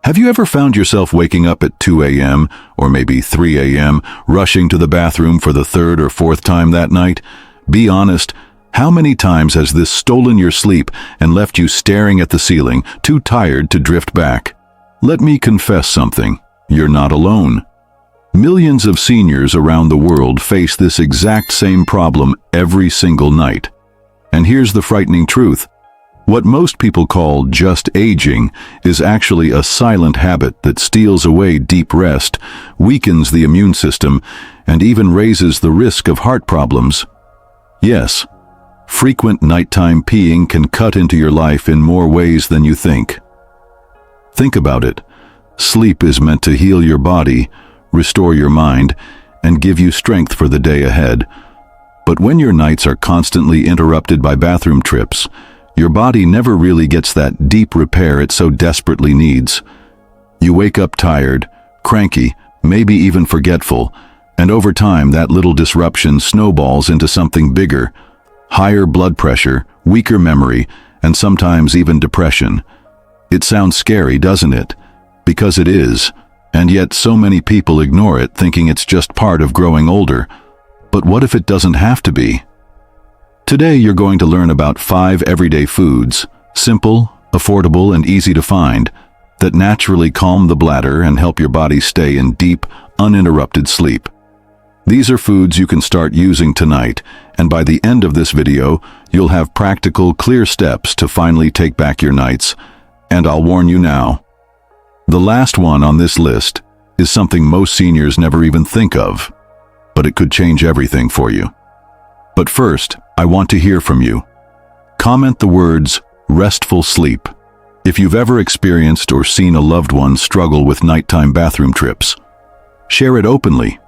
Have you ever found yourself waking up at 2 a.m. or maybe 3 a.m., rushing to the bathroom for the third or fourth time that night? Be honest, how many times has this stolen your sleep and left you staring at the ceiling, too tired to drift back? Let me confess something. You're not alone. Millions of seniors around the world face this exact same problem every single night. And here's the frightening truth. What most people call just aging is actually a silent habit that steals away deep rest, weakens the immune system, and even raises the risk of heart problems. Yes, frequent nighttime peeing can cut into your life in more ways than you think. Think about it. Sleep is meant to heal your body, restore your mind, and give you strength for the day ahead. But when your nights are constantly interrupted by bathroom trips, your body never really gets that deep repair it so desperately needs. You wake up tired, cranky, maybe even forgetful, and over time that little disruption snowballs into something bigger: higher blood pressure, weaker memory, and sometimes even depression. It sounds scary, doesn't it? Because it is, and yet so many people ignore it, thinking it's just part of growing older. But what if it doesn't have to be? Today you're going to learn about 5 everyday foods, simple, affordable, and easy to find, that naturally calm the bladder and help your body stay in deep, uninterrupted sleep. These are foods you can start using tonight, and by the end of this video, you'll have practical, clear steps to finally take back your nights. And I'll warn you now, the last one on this list is something most seniors never even think of, but it could change everything for you. But first, I want to hear from you. Comment the words, "restful sleep," if you've ever experienced or seen a loved one struggle with nighttime bathroom trips. Share it openly.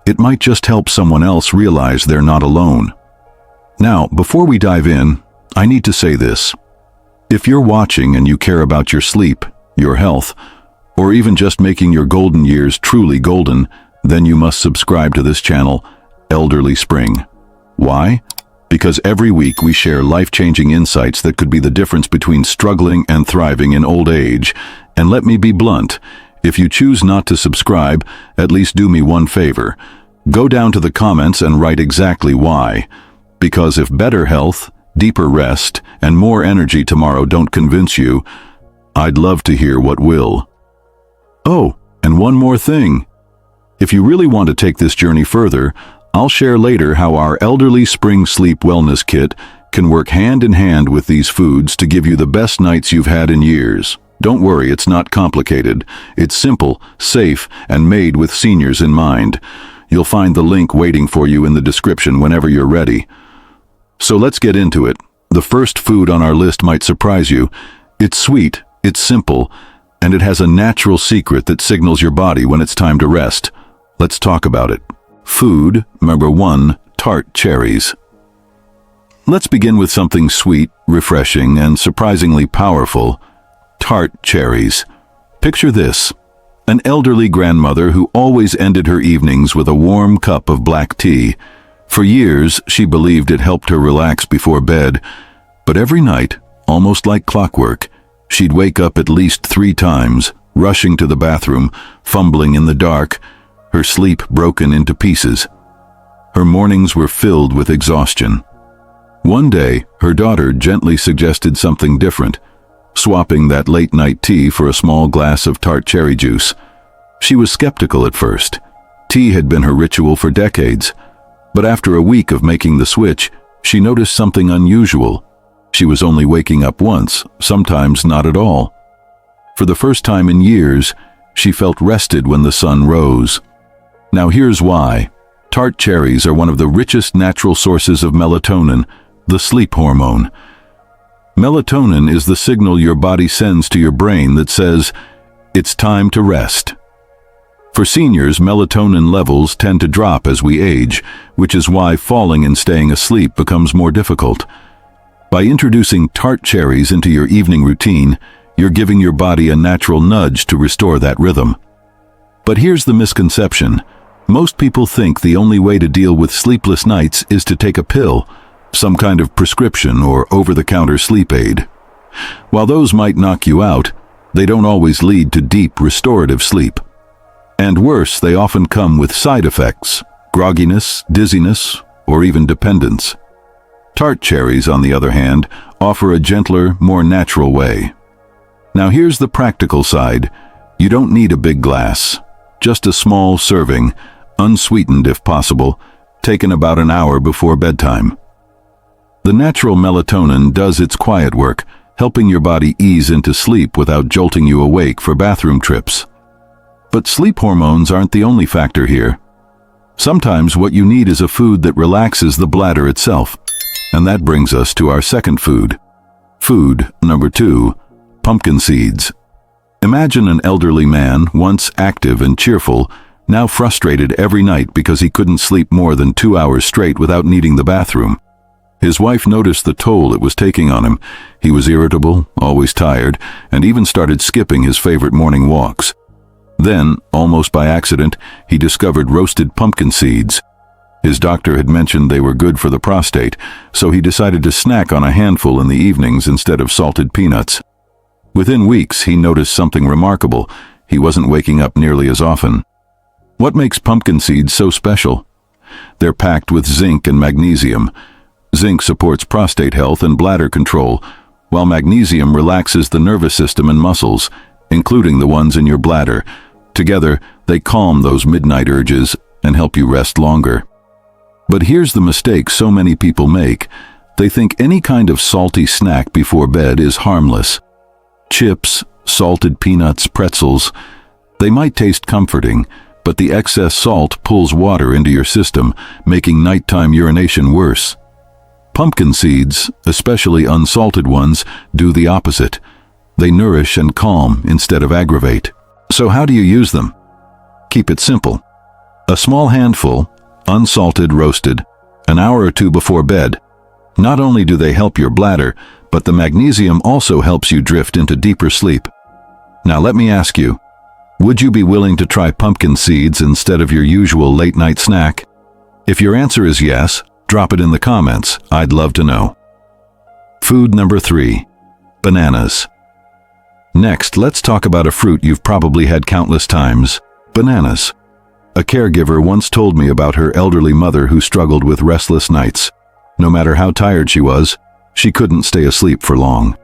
It might just help someone else realize they're not alone. Now, before we dive in, I need to say this. If you're watching and you care about your sleep, your health, or even just making your golden years truly golden, then you must subscribe to this channel, Elderly Spring. Why? Because every week we share life-changing insights that could be the difference between struggling and thriving in old age. And let me be blunt, if you choose not to subscribe, at least do me one favor. Go down to the comments and write exactly why. Because if better health, deeper rest, and more energy tomorrow don't convince you, I'd love to hear what will. Oh, and one more thing. If you really want to take this journey further, I'll share later how our Elderly Spring Sleep Wellness Kit can work hand in hand with these foods to give you the best nights you've had in years. Don't worry, it's not complicated. It's simple, safe, and made with seniors in mind. You'll find the link waiting for you in the description whenever you're ready. So let's get into it. The first food on our list might surprise you. It's sweet, it's simple, and it has a natural secret that signals your body when it's time to rest. Let's talk about it. Food number 1, tart cherries. Let's begin with something sweet, refreshing, and surprisingly powerful. Tart cherries. Picture this: an elderly grandmother who always ended her evenings with a warm cup of black tea. For years, she believed it helped her relax before bed, but every night, almost like clockwork, she'd wake up at least 3 times, rushing to the bathroom, fumbling in the dark, her sleep broken into pieces. Her mornings were filled with exhaustion. One day, her daughter gently suggested something different, swapping that late-night tea for a small glass of tart cherry juice. She was skeptical at first. Tea had been her ritual for decades, but after a week of making the switch, she noticed something unusual. She was only waking up once, sometimes not at all. For the first time in years, she felt rested when the sun rose. Now here's why. Tart cherries are one of the richest natural sources of melatonin, the sleep hormone. Melatonin is the signal your body sends to your brain that says, it's time to rest. For seniors, melatonin levels tend to drop as we age, which is why falling and staying asleep becomes more difficult. By introducing tart cherries into your evening routine, you're giving your body a natural nudge to restore that rhythm. But here's the misconception. Most people think the only way to deal with sleepless nights is to take a pill, some kind of prescription or over-the-counter sleep aid. While those might knock you out, They don't always lead to deep, restorative sleep. And worse, they often come with side effects: grogginess, dizziness, or even dependence. Tart cherries, on the other hand, offer a gentler, more natural way. Now here's the practical side. You don't need a big glass. Just a small serving, unsweetened if possible, taken about an hour before bedtime. The natural melatonin does its quiet work, helping your body ease into sleep without jolting you awake for bathroom trips. But sleep hormones aren't the only factor here. Sometimes what you need is a food that relaxes the bladder itself. And that brings us to our second food. Food number 2, pumpkin seeds. Imagine an elderly man, once active and cheerful, now frustrated every night because he couldn't sleep more than 2 hours straight without needing the bathroom. His wife noticed the toll it was taking on him. He was irritable, always tired, and even started skipping his favorite morning walks. Then, almost by accident, he discovered roasted pumpkin seeds. His doctor had mentioned they were good for the prostate, so he decided to snack on a handful in the evenings instead of salted peanuts. Within weeks, he noticed something remarkable. He wasn't waking up nearly as often. What makes pumpkin seeds so special? They're packed with zinc and magnesium. Zinc supports prostate health and bladder control, while magnesium relaxes the nervous system and muscles, including the ones in your bladder. Together, they calm those midnight urges and help you rest longer. But here's the mistake so many people make. They think any kind of salty snack before bed is harmless. Chips, salted peanuts, pretzels, they might taste comforting, but the excess salt pulls water into your system, making nighttime urination worse. Pumpkin seeds, especially unsalted ones, do the opposite. They nourish and calm instead of aggravate. So how do you use them? Keep it simple. A small handful, unsalted, roasted, an hour or two before bed. Not only do they help your bladder, but the magnesium also helps you drift into deeper sleep. Now let me ask you, would you be willing to try pumpkin seeds instead of your usual late-night snack? If your answer is yes, drop it in the comments. I'd love to know. Food number 3, bananas. Next, let's talk about a fruit you've probably had countless times: bananas. A caregiver once told me about her elderly mother who struggled with restless nights. No matter how tired she was, she couldn't stay asleep for long.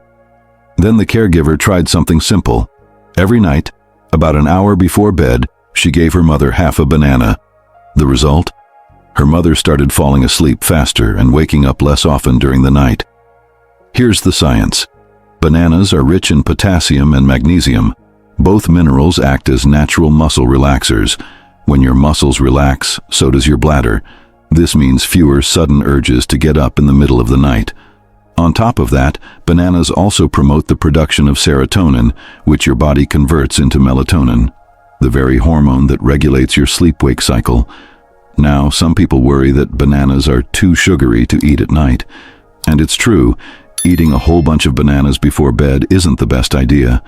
Then the caregiver tried something simple. Every night, about an hour before bed, she gave her mother half a banana. The result? Her mother started falling asleep faster and waking up less often during the night. Here's the science. Bananas are rich in potassium and magnesium. Both minerals act as natural muscle relaxers. When your muscles relax, so does your bladder. This means fewer sudden urges to get up in the middle of the night. On top of that, bananas also promote the production of serotonin, which your body converts into melatonin, the very hormone that regulates your sleep-wake cycle. Now, some people worry that bananas are too sugary to eat at night. And it's true, eating a whole bunch of bananas before bed isn't the best idea.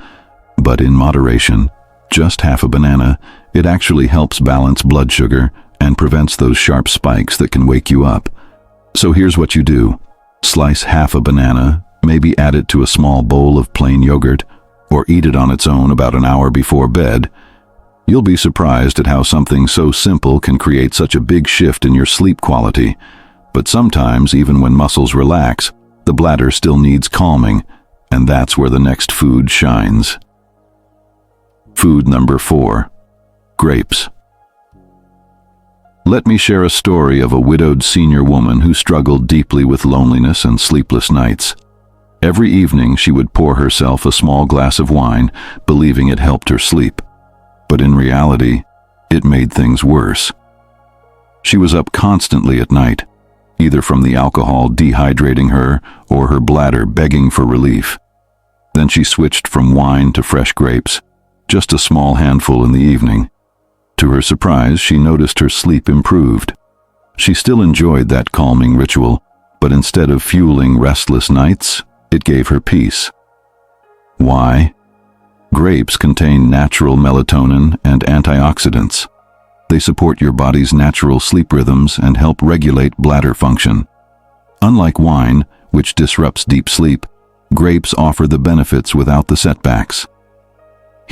But in moderation, just half a banana, it actually helps balance blood sugar and prevents those sharp spikes that can wake you up. So here's what you do. Slice half a banana, maybe add it to a small bowl of plain yogurt, or eat it on its own about an hour before bed. You'll be surprised at how something so simple can create such a big shift in your sleep quality. But sometimes, even when muscles relax, the bladder still needs calming, and that's where the next food shines. Food number 4, grapes. Let me share a story of a widowed senior woman who struggled deeply with loneliness and sleepless nights. Every evening she would pour herself a small glass of wine, believing it helped her sleep. But in reality, it made things worse. She was up constantly at night, either from the alcohol dehydrating her or her bladder begging for relief. Then she switched from wine to fresh grapes, just a small handful in the evening. To her surprise, she noticed her sleep improved. She still enjoyed that calming ritual, but instead of fueling restless nights, it gave her peace. Why? Grapes contain natural melatonin and antioxidants. They support your body's natural sleep rhythms and help regulate bladder function. Unlike wine, which disrupts deep sleep, grapes offer the benefits without the setbacks.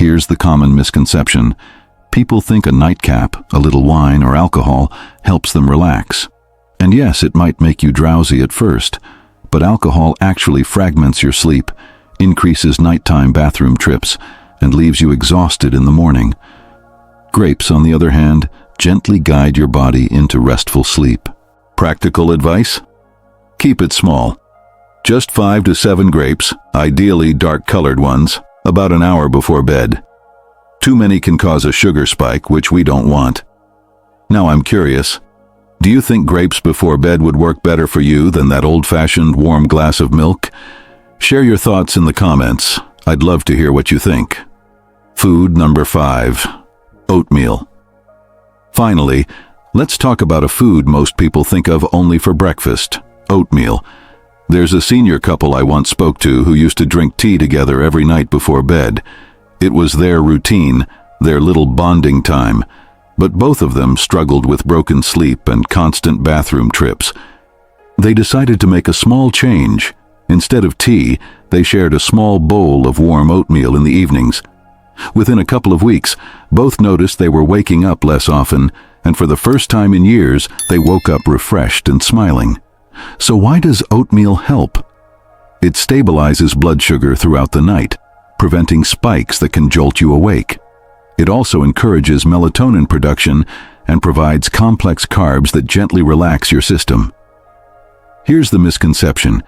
Here's the common misconception. People think a nightcap, a little wine or alcohol, helps them relax. And yes, it might make you drowsy at first, but alcohol actually fragments your sleep, increases nighttime bathroom trips, and leaves you exhausted in the morning. Grapes, on the other hand, gently guide your body into restful sleep. Practical advice? Keep it small. Just 5 to 7 grapes, ideally dark-colored ones, about an hour before bed. Too many can cause a sugar spike, which we don't want. Now I'm curious, do you think grapes before bed would work better for you than that old-fashioned warm glass of milk? Share your thoughts in the comments. I'd love to hear what you think. Food number 5. Oatmeal. Finally, let's talk about a food most people think of only for breakfast: oatmeal. There's a senior couple I once spoke to who used to drink tea together every night before bed. It was their routine, their little bonding time. But both of them struggled with broken sleep and constant bathroom trips. They decided to make a small change. Instead of tea, they shared a small bowl of warm oatmeal in the evenings. Within a couple of weeks, both noticed they were waking up less often, and for the first time in years, they woke up refreshed and smiling. So why does oatmeal help? It stabilizes blood sugar throughout the night, preventing spikes that can jolt you awake. It also encourages melatonin production and provides complex carbs that gently relax your system. Here's the misconception.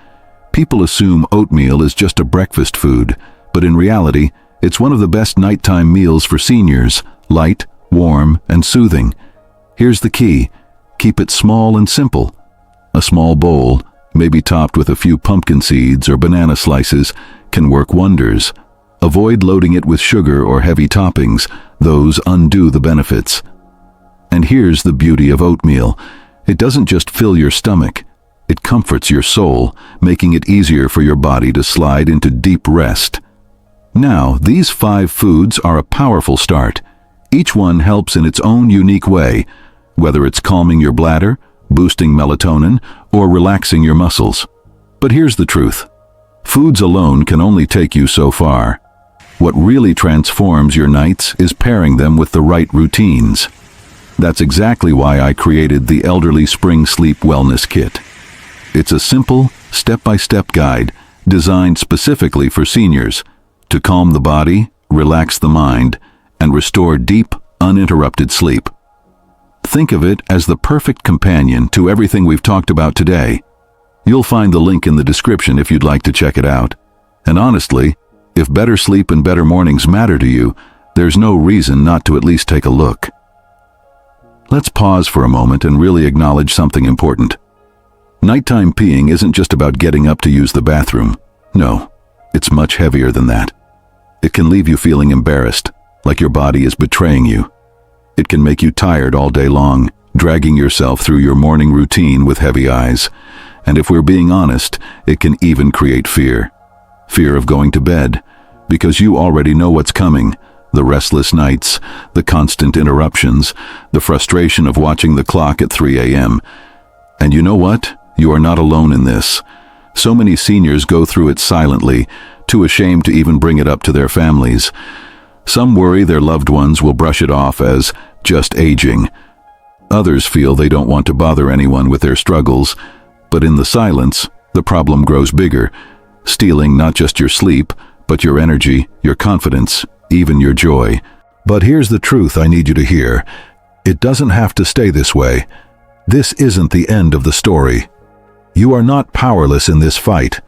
People assume oatmeal is just a breakfast food, but in reality, it's one of the best nighttime meals for seniors, light, warm, and soothing. Here's the key. Keep it small and simple. A small bowl, maybe topped with a few pumpkin seeds or banana slices, can work wonders. Avoid loading it with sugar or heavy toppings. Those undo the benefits. And here's the beauty of oatmeal. It doesn't just fill your stomach. It comforts your soul, making it easier for your body to slide into deep rest. Now, these 5 foods are a powerful start. Each one helps in its own unique way, whether it's calming your bladder, boosting melatonin, or relaxing your muscles. But here's the truth. Foods alone can only take you so far. What really transforms your nights is pairing them with the right routines. That's exactly why I created the Elderly Spring Sleep Wellness Kit. It's a simple, step-by-step guide designed specifically for seniors to calm the body, relax the mind, and restore deep, uninterrupted sleep. Think of it as the perfect companion to everything we've talked about today. You'll find the link in the description if you'd like to check it out. And honestly, if better sleep and better mornings matter to you, there's no reason not to at least take a look. Let's pause for a moment and really acknowledge something important. Nighttime peeing isn't just about getting up to use the bathroom. No, it's much heavier than that. It can leave you feeling embarrassed, like your body is betraying you. It can make you tired all day long, dragging yourself through your morning routine with heavy eyes. And if we're being honest, it can even create fear. Fear of going to bed, because you already know what's coming. The restless nights, the constant interruptions, the frustration of watching the clock at 3 a.m. And you know what? You are not alone in this. So many seniors go through it silently, too ashamed to even bring it up to their families. Some worry their loved ones will brush it off as just aging. Others feel they don't want to bother anyone with their struggles, but in the silence, the problem grows bigger, stealing not just your sleep, but your energy, your confidence, even your joy. But here's the truth I need you to hear. It doesn't have to stay this way. This isn't the end of the story. You are not powerless in this fight.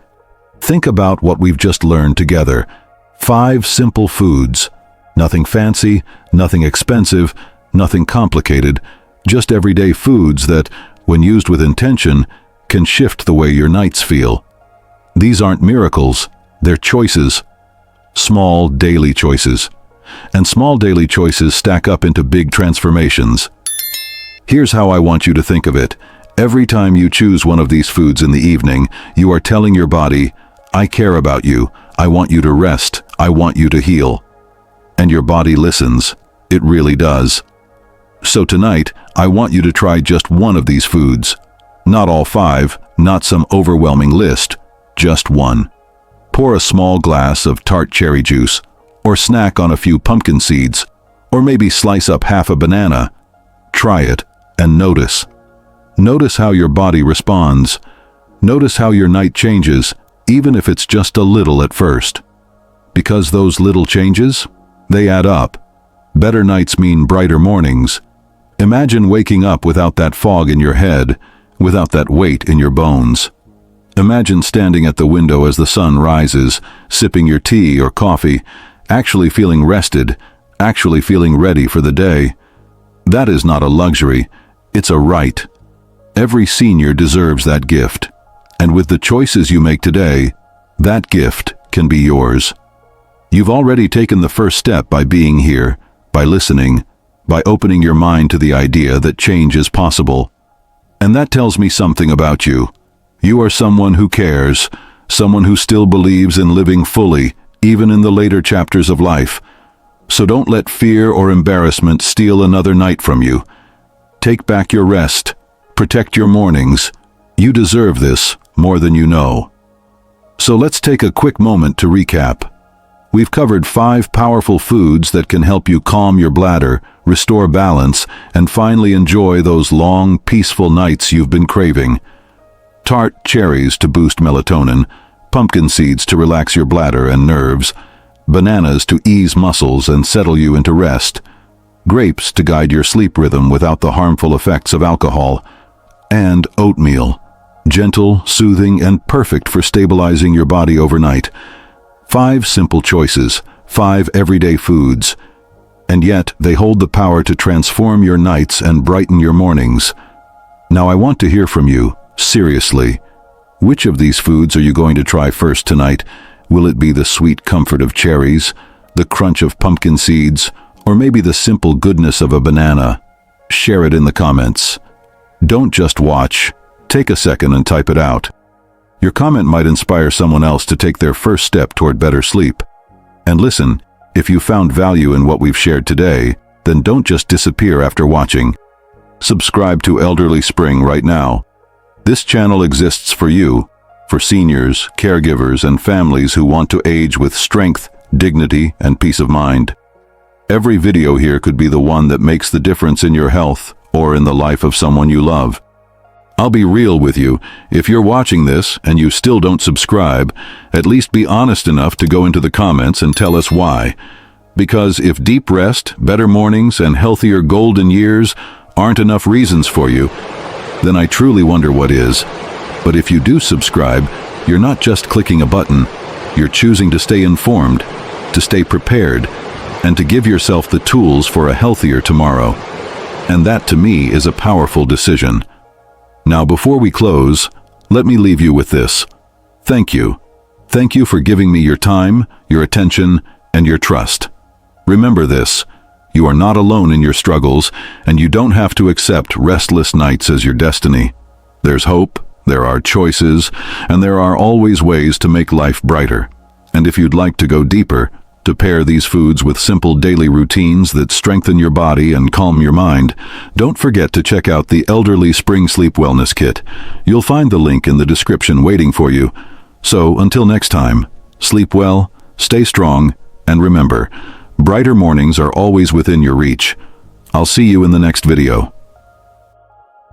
Think about what we've just learned together. 5 simple foods. Nothing fancy, nothing expensive, nothing complicated. Just everyday foods that, when used with intention, can shift the way your nights feel. These aren't miracles, they're choices. Small daily choices. And small daily choices stack up into big transformations. Here's how I want you to think of it. Every time you choose one of these foods in the evening, you are telling your body, I care about you, I want you to rest, I want you to heal. And your body listens. It really does. So tonight, I want you to try just one of these foods. Not all 5, not some overwhelming list, just one. Pour a small glass of tart cherry juice, or snack on a few pumpkin seeds, or maybe slice up half a banana. Try it and notice. Notice how your body responds. Notice how your night changes, even if it's just a little at first. Because those little changes, they add up. Better nights mean brighter mornings. Imagine waking up without that fog in your head, without that weight in your bones. Imagine standing at the window as the sun rises, sipping your tea or coffee, actually feeling rested, actually feeling ready for the day. That is not a luxury, it's a right. Every senior deserves that gift. And with the choices you make today, that gift can be yours. You've already taken the first step by being here, by listening, by opening your mind to the idea that change is possible. And that tells me something about you. You are someone who cares, someone who still believes in living fully, even in the later chapters of life. So don't let fear or embarrassment steal another night from you. Take back your rest. Protect your mornings. You deserve this more than you know. So let's take a quick moment to recap. We've covered 5 powerful foods that can help you calm your bladder, restore balance, and finally enjoy those long, peaceful nights you've been craving. Tart cherries to boost melatonin, pumpkin seeds to relax your bladder and nerves, bananas to ease muscles and settle you into rest, grapes to guide your sleep rhythm without the harmful effects of alcohol, and oatmeal, gentle, soothing, and perfect for stabilizing your body overnight. 5 simple choices, 5 everyday foods, and yet they hold the power to transform your nights and brighten your mornings. Now I want to hear from you, seriously. Which of these foods are you going to try first tonight? Will it be the sweet comfort of cherries, the crunch of pumpkin seeds, or maybe the simple goodness of a banana? Share it in the comments. Don't just watch. Take a second and type it out. Your comment might inspire someone else to take their first step toward better sleep. And listen, if you found value in what we've shared today, then don't just disappear after watching. Subscribe to Elderly Spring right now. This channel exists for you, for seniors, caregivers, and families who want to age with strength, dignity, and peace of mind. Every video here could be the one that makes the difference in your health or in the life of someone you love. I'll be real with you. If you're watching this and you still don't subscribe, at least be honest enough to go into the comments and tell us why. Because if deep rest, better mornings, and healthier golden years aren't enough reasons for you, then I truly wonder what is. But if you do subscribe, you're not just clicking a button, you're choosing to stay informed, to stay prepared, and to give yourself the tools for a healthier tomorrow. And that to me is a powerful decision. Now before we close, let me leave you with this. Thank you. Thank you for giving me your time, your attention, and your trust. Remember this, you are not alone in your struggles, and you don't have to accept restless nights as your destiny. There's hope, there are choices, and there are always ways to make life brighter. And if you'd like to go deeper, to pair these foods with simple daily routines that strengthen your body and calm your mind, don't forget to check out the Elderly Spring Sleep Wellness Kit. You'll find the link in the description waiting for you. So until next time, sleep well, stay strong, and remember, brighter mornings are always within your reach. I'll see you in the next video.